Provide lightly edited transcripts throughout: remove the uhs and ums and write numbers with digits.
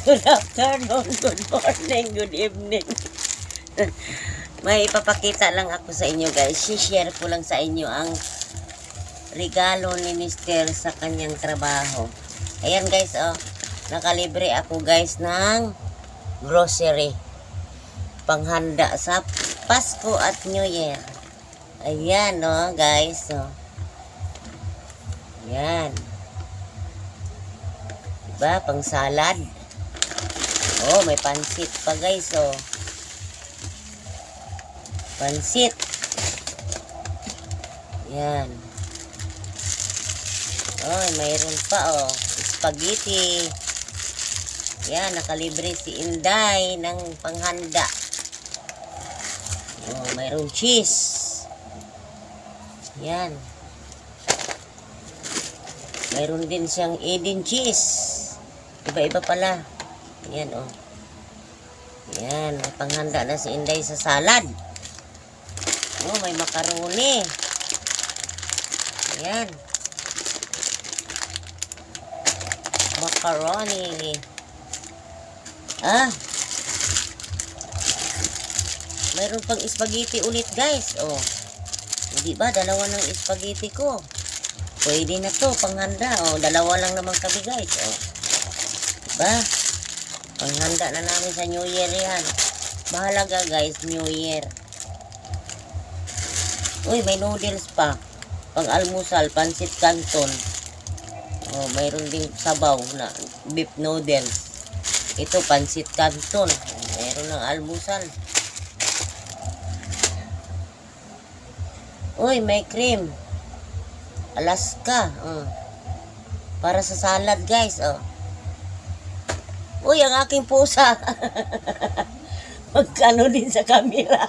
Good afternoon, good morning, good evening. May ipapakita lang ako sa inyo guys. I-share ko lang sa inyo ang regalo ni Mister sa kanyang trabaho. Ayan guys, oh. Nakalibre ako guys ng grocery. Panghanda sa Pasko at New Year. Ayan, oh guys, oh. Ayan. Diba? Pang salad. Oh, may pansit pa guys, oh. Pansit. Yan. Oh, mayroon pa, oh. Spaghetti. Yan, nakalibre si Inday ng panghanda. Oh, mayroon cheese. Yan. Mayroon din siyang Eden cheese. Iba-iba pala. Yan, oh. Yan, may panghanda na si Inday sa salad. Oh, may macaroni. Yan. Macaroni. Ah. Mayroon pang spaghetti ulit, guys. Oh. Hindi ba? Dalawa ng spaghetti ko. Pwede na to, panghanda. Oh, dalawa lang naman kami, guys. Oh. Diba? Panghanda na namin sa New Year yan. Mahalaga guys, New Year. Uy, may noodles pa. Pang almusal, pansit canton. Oh, mayroon ding sabaw na beef noodles. Ito, pansit canton. Mayroon ng almusal. Uy, may cream. Alaska. Para sa salad guys, oh. Uy, ang aking pusa. Magkano din sa camera.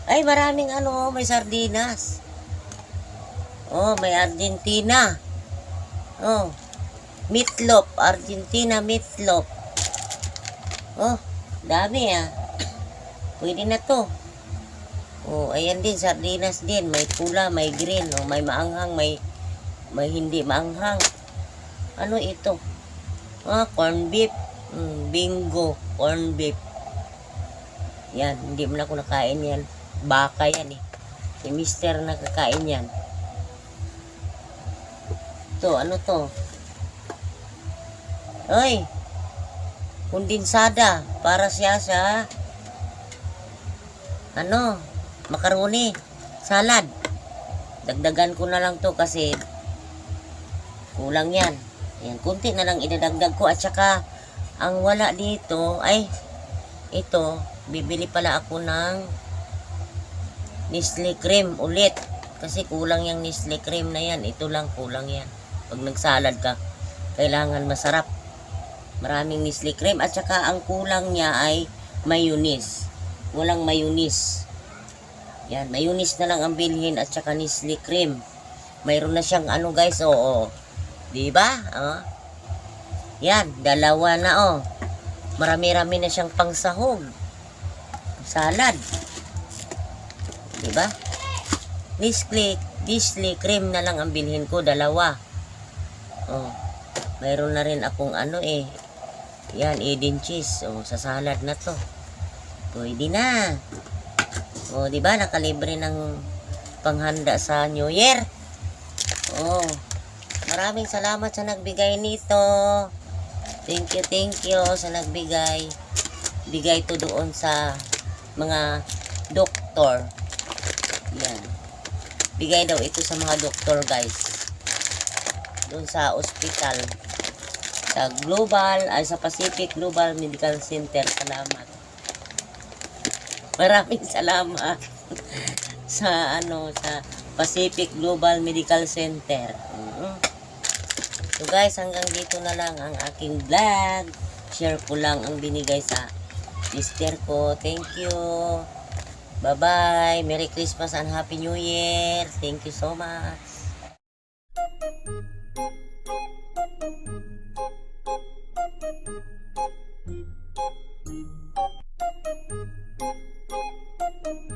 Ay, maraming ano, may sardinas. Oh, may Argentina. Oh, meatloaf, Argentina meatloaf. Oh, dami ah. Pwede na to. Oh, ayan din, sardinas din. May pula, may green. Oh, may maanghang, may hindi maanghang. Ano ito? Corn beef. Bingo. Corn beef. Yan. Hindi mo na ako nakain yan. Baka yan eh. Si Mister nakakain yan. Ito. Ano to? Ay. Kondensada. Para siya sa macaroni. Salad. Dagdagan ko na lang to kasi kulang yan. Ayan, kunti na lang idadagdag ko. At saka, ang wala dito, ay, ito, bibili pala ako ng Nestle cream ulit. Kasi kulang yung Nestle cream na yan. Ito lang, kulang yan. Pag nagsalad ka, kailangan masarap. Maraming Nestle cream. At saka, ang kulang niya ay mayonnaise. Walang mayonnaise. Yan, mayonnaise na lang ang bilhin. At saka Nestle cream. Mayroon na siyang guys, oo. Diba? Oh. Yan, dalawa na oh. Marami-rami na siyang pangsahog. Salad. Diba? Nestle cream na lang ang bilhin ko, dalawa. Oh. Mayroon na rin akong Yan, Eden cheese. Oh, sa salad na to. Pwede na. Oh, diba? Nakalibre ng panghanda sa New Year. Oh. Maraming salamat sa nagbigay nito. Thank you sa nagbigay. Bigay to doon sa mga doktor. Yan. Bigay daw ito sa mga doktor guys. Doon sa ospital. Sa sa Pacific Global Medical Center. Salamat. Maraming salamat sa sa Pacific Global Medical Center. So guys, hanggang dito na lang ang aking vlog. Share ko lang ang binigay sa sister ko. Thank you. Bye-bye. Merry Christmas and Happy New Year. Thank you so much.